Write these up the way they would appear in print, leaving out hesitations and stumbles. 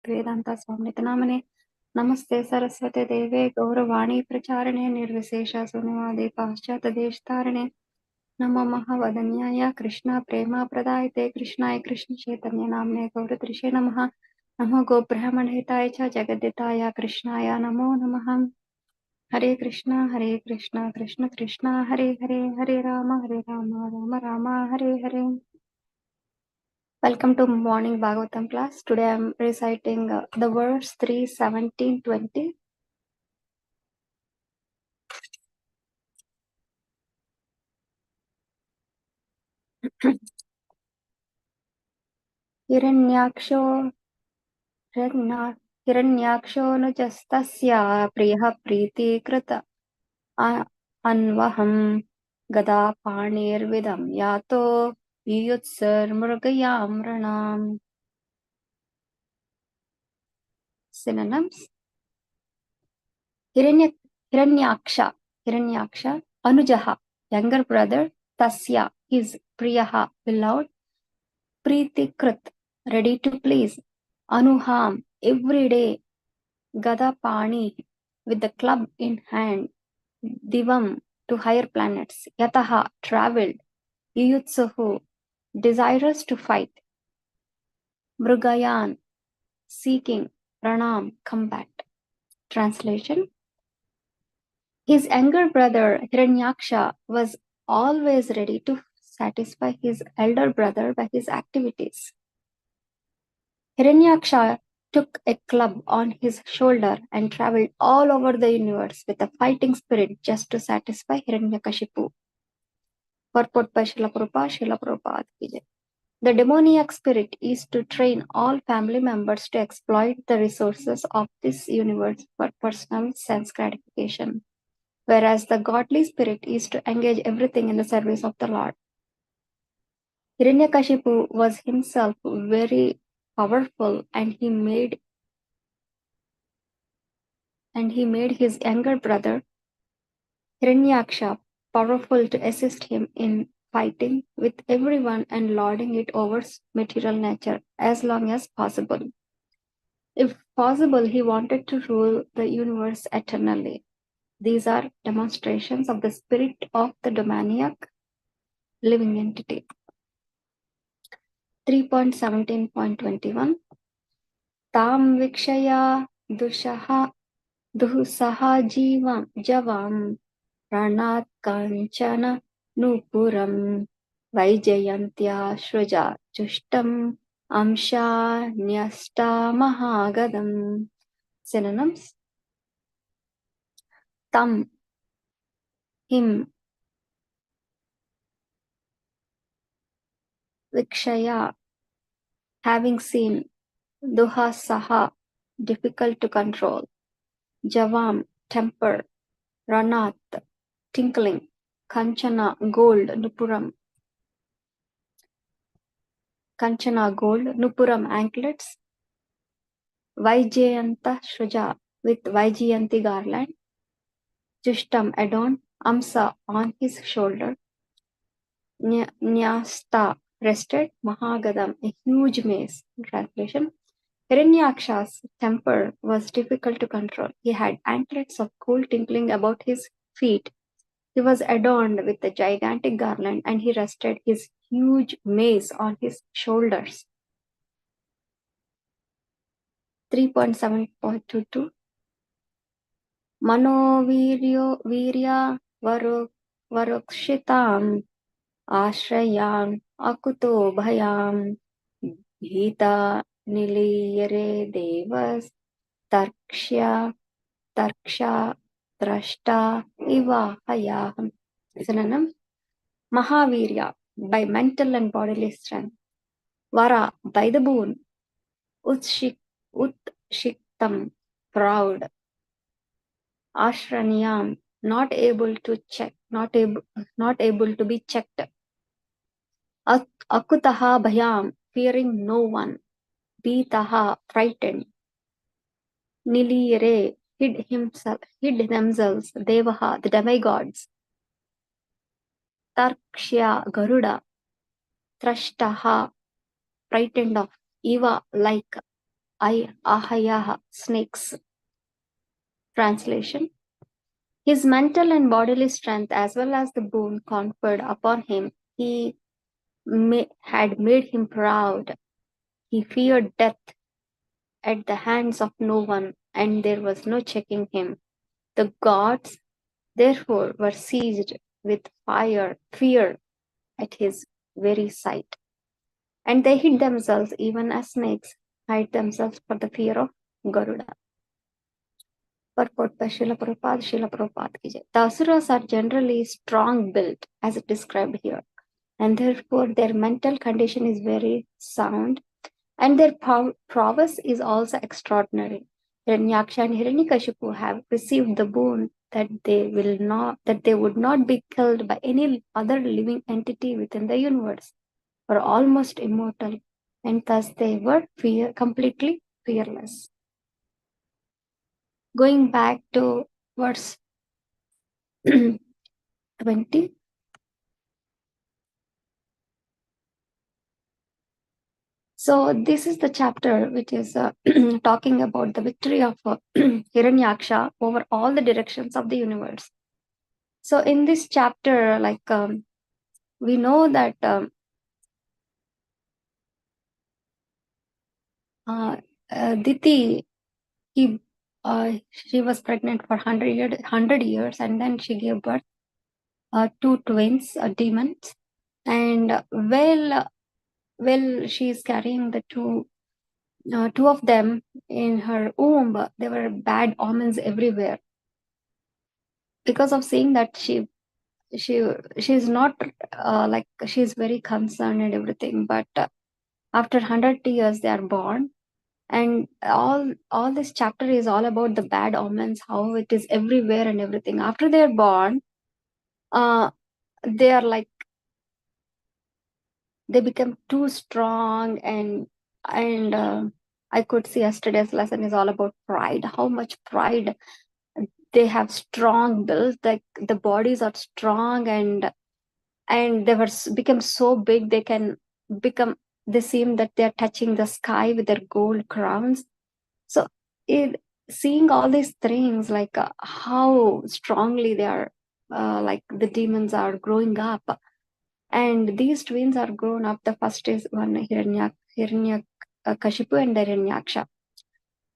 Bhaktivedanta Swamnita Namane. Namaste Saraswate Deve Gauravani Pracharane Nirvisesha Sunivade Paschata Deshtarane. Namo Mahavadanyaya Krishna Prema Pradayate Krishnaya Krishna Chaitanya Namne Gauratrishe Namaha. Namo Go Brahmanhitaya Cha Jagaditaya Krishnaya Namo Namaha. Hare Krishna Krishna Krishna Hare Hare Hare Rama Rama Rama Hare Hare. Welcome to morning Bhagavatam class. Today I am reciting the verse 3, 17, 20. Hiranyaksho nujastasya priya priti krita anvaham gada panir vidam yato yutsar mrgayam ranam. Synonyms. Hiranyaksha, Anujaha, younger brother, Tasya, his Priyaha, beloved, Pritikrit, ready to please, Anuham, every day, Gadapani, with the club in hand, Divam, to higher planets, Yataha, traveled, Yuyutsuhu, desirous to fight, Mrugayan, seeking, Pranam, combat. Translation. His younger brother Hiranyaksha was always ready to satisfy his elder brother by his activities. Hiranyaksha took a club on his shoulder and traveled all over the universe with a fighting spirit just to satisfy Hiranyakashipu. Purport by Srila Prabhupada. The demoniac spirit is to train all family members to exploit the resources of this universe for personal sense gratification, whereas the godly spirit is to engage everything in the service of the Lord. Hiranyakashipu was himself very powerful, and he made his younger brother Hiranyaksha powerful to assist him in fighting with everyone and lording it over material nature as long as possible. If possible, he wanted to rule the universe eternally. These are demonstrations of the spirit of the demoniac living entity. 3.17.21 Tam vikshaya dusaha javam pranat kanchana nupuram vaijayantya shruja jushtam amsha nyasta mahagadam. Synonyms. Tam, him. Vikshaya, having seen. Duhasaha, difficult to control. Javam, temper. Ranat, tinkling. Kanchana, gold. Nupuram, Nupuram, anklets. Vaijayanta Shruja, with Vaijayanti garland. Jushtam, adorned. Amsa, on his shoulder. Nyasta, rested. Mahagadam, a huge mace. Translation. Hiranyaksha's temper was difficult to control. He had anklets of gold tinkling about his feet. He was adorned with a gigantic garland, and he rested his huge mace on his shoulders. 3.7.22 Manovirya varukshitam ashrayam akuto bhayam bhita niliyare devas tarksha drashta iva hayaham. Synonym. Mahavirya, by mental and bodily strength. Vara, by the boon. Utshiktam, proud. Ashranyam, not able to be checked. Akutaha bhayam, fearing no one. Bitaha, frightened. Niliyare, hid themselves. Devaha, the demigods. Tarkshya, Garuda. Trashtaha, frightened of. Eva, like. Ahayaha, snakes translation. His mental and bodily strength, as well as the boon conferred upon him, had made him proud. He feared death at the hands of no one, and there was no checking him. The gods, therefore, were seized with fear at his very sight, and they hid themselves even as snakes hide themselves for the fear of Garuda. Purport by Srila Prabhupada ki jai. The asuras are generally strong built, as it described here, and therefore their mental condition is very sound, and their prowess is also extraordinary. Hiranyaksha and Hiranyakashipu have received the boon that they would not be killed by any other living entity within the universe, or almost immortal, and thus they were completely fearless. Going back to verse 20. So this is the chapter which is talking about the victory of Hiranyaksha over all the directions of the universe. So in this chapter, we know that Diti, she was pregnant for 100 years, and then she gave birth two twins, demons. And while she is carrying the two of them in her womb, there were bad omens everywhere. Because of seeing that she's not she's very concerned and everything, but after 100 years they are born, and all this chapter is all about the bad omens, how it is everywhere and everything. After they are born, they are like, they become too strong, and I could see yesterday's lesson is all about pride, how much pride they have. Strong built, like the bodies are strong, and they were become so big they can become, they seem that they are touching the sky with their gold crowns. So seeing all these things, how strongly they are, like the demons are growing up, and these twins are grown up. The first is one Kashipu and Hiranyaksha.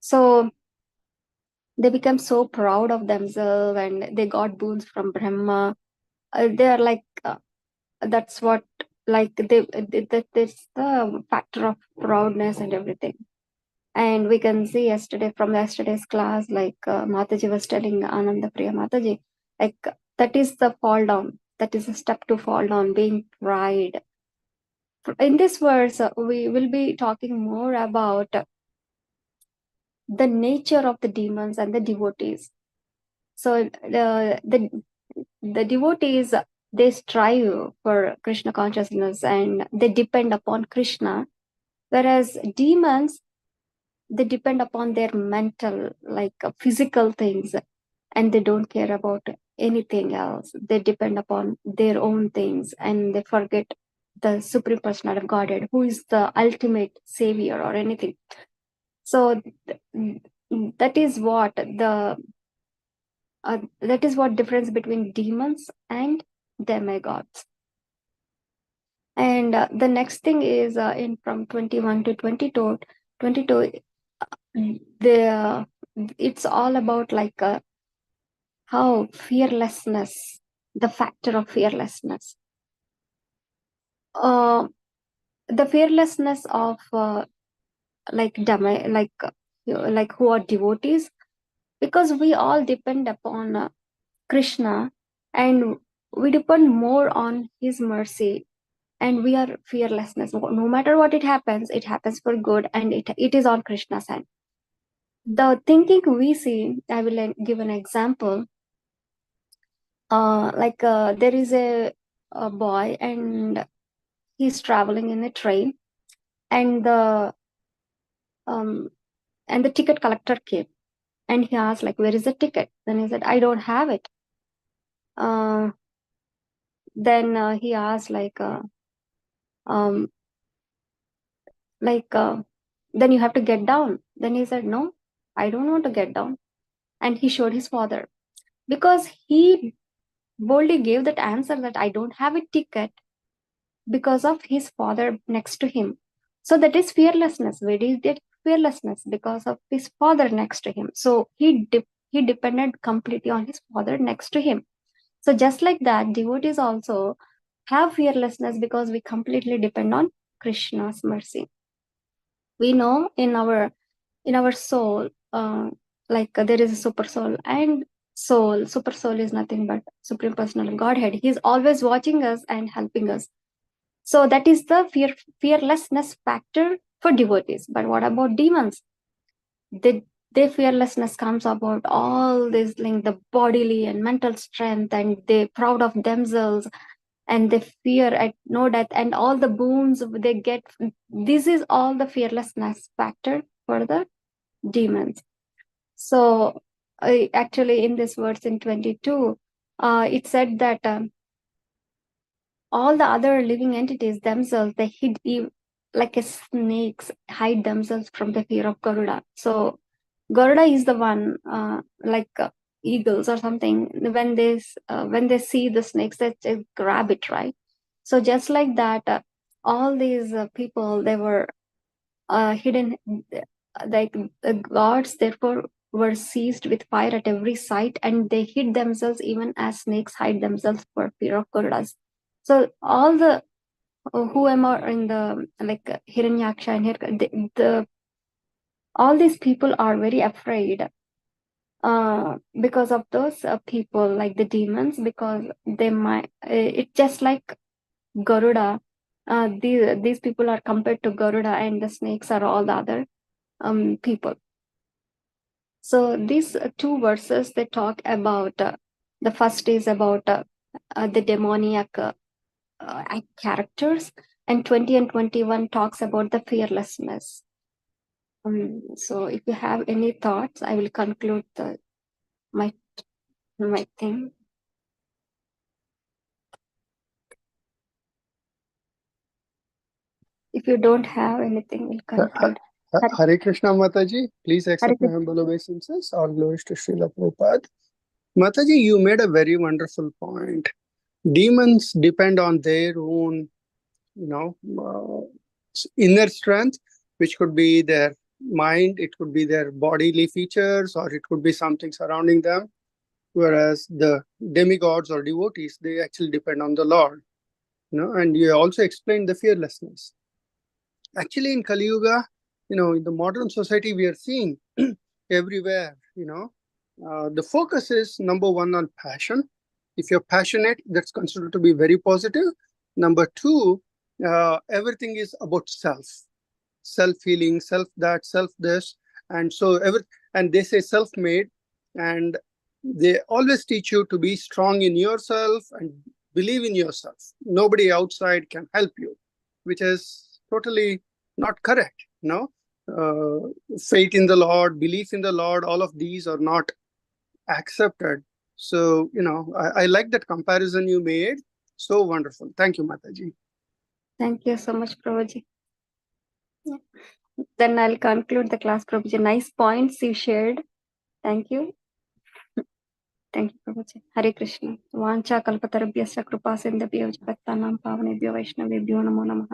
So they become so proud of themselves, and they got boons from Brahma. They are like, that's what, like that is the factor of proudness and everything. And we can see from yesterday's class, Mataji was telling, Ananda Priya Mataji, like that is the fall down, that is a step to fall down, being pride. In this verse, we will be talking more about the nature of the demons and the devotees. So the devotees, they strive for Krishna consciousness and they depend upon Krishna, whereas demons, they depend upon their mental, physical things, and they don't care about anything else. They depend upon their own things, and they forget the Supreme Personality of Godhead, who is the ultimate savior or anything. So that is what difference between demons and demigods. And the next thing is in from 21 to 22, it's all about how fearlessness, the factor of fearlessness, the fearlessness of who are devotees, because we all depend upon Krishna, and we depend more on his mercy, and we are fearlessness. No matter what it happens for good, and it is on Krishna's hand. The thinking we see, I will give an example. There is a boy, and he's traveling in a train, and the ticket collector came, and he asked, where is the ticket? Then he said, I don't have it. Then he asked, then you have to get down. Then he said, no, I don't want to get down. And he showed his father, because he boldly gave that answer that I don't have a ticket, because of his father next to him. So that is fearlessness. Where is that fearlessness? Because of his father next to him. So he depended completely on his father next to him. So just like that, devotees also have fearlessness, because we completely depend on Krishna's mercy. We know in our soul, there is a super soul, and super soul is nothing but Supreme Personal Godhead. He's always watching us and helping us. So that is the fearlessness factor for devotees. But what about demons? Their fearlessness comes about all this, like the bodily and mental strength, and they proud of themselves, and they fear at no death, and all the boons they get. This is all the fearlessness factor for the demons. So actually in this verse in 22, it said that all the other living entities themselves, they like a snakes hide themselves from the fear of Garuda. So Garuda is the one, eagles or something. When they see the snakes, they just grab it, right? So just like that, all these people, they were hidden, like the gods, therefore were seized with fire at every site, and they hid themselves even as snakes hide themselves for fear of Garudas. So all the whoever in the Hiranyaksha and all these people are very afraid because of those people, like the demons, because they might. It's just like Garuda. These people are compared to Garuda, and the snakes are all the other people. So these two verses, they talk about. The first is about the demoniac characters, and 20 and 21 talks about the fearlessness. So if you have any thoughts, I will conclude my thing. If you don't have anything, we'll conclude. Hare Krishna, Mataji. Please Hare accept my Krishna. humble obeisances. All glories to Srila Prabhupada. Mataji, you made a very wonderful point. Demons depend on their own, inner strength, which could be their mind, it could be their bodily features, or it could be something surrounding them. Whereas the demigods or devotees, they actually depend on the Lord. And you also explained the fearlessness. Actually, in Kali Yuga, in the modern society, we are seeing everywhere, the focus is number one on passion. If you're passionate, that's considered to be very positive. Number two, everything is about self-healing, self-that, self-this. And so, and they say self-made, and they always teach you to be strong in yourself and believe in yourself. Nobody outside can help you, which is totally not correct. Faith in the Lord, belief in the Lord, all of these are not accepted. So, I like that comparison you made. So wonderful. Thank you, Mataji. Thank you so much, Prabhuji. Yeah. Then I'll conclude the class, Prabhuji. Nice points you shared. Thank you. Thank you, Prabhuji. Hare Krishna. Vancha kalpatarabhyasya kripa sindhabhyo jagatanam pavanebhyo vaishnavebhyo namo namaha.